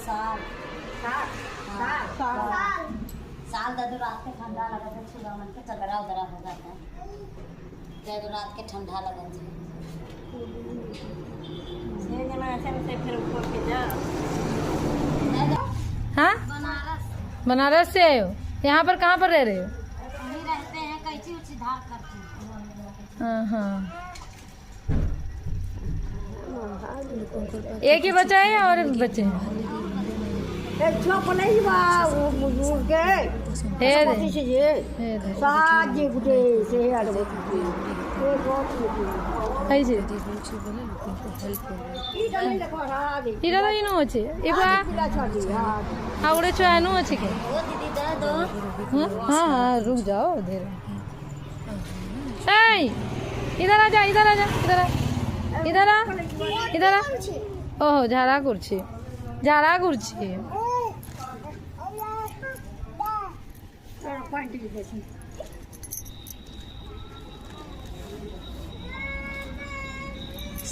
साल साल दादू रात के ठंडा लगा था सुबह मन के चदरा उदरा हो जाता है दादू रात के ठंडा लगा था फिर ऊपर के जा। हाँ बनारस से आए हो? यहाँ पर कहाँ पर रह रहे हो? वहीं रहते हैं कैची उची धार करते हैं। हाँ हाँ एक ही बच्चा है और बच्चे हैं? इरा इनो अच्छे इबा आवड़े चैनो अच्छे के हाँ हाँ रुक जाओ धीरे इधर आ जा इधर आ जा इधर आ इधर आ इधर आ ओह झाड़ा कुर्सी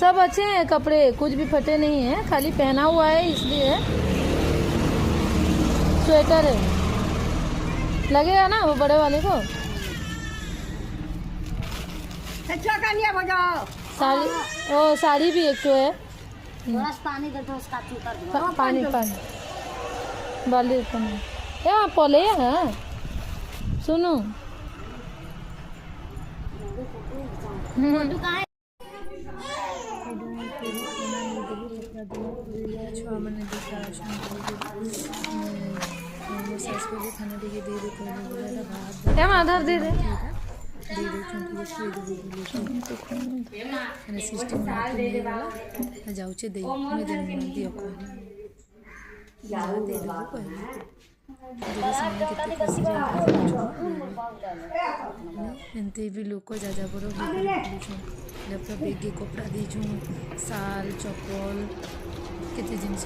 सब अच्छे हैं कपड़े कुछ भी फटे नहीं है खाली पहना हुआ है इसलिए स्वेटर है लगेगा ना वो बड़े वाले को साड़ी ओ साड़ी भी एक तो है थोड़ा पानी दे दो उसका चूतर दो पानी बाली पानी यहाँ पोले है सुनो आधार दे दे जाऊे दे दियो एमती भी लोक जा बड़ बेगे कपड़ा दीचु साल चपल केते जिनस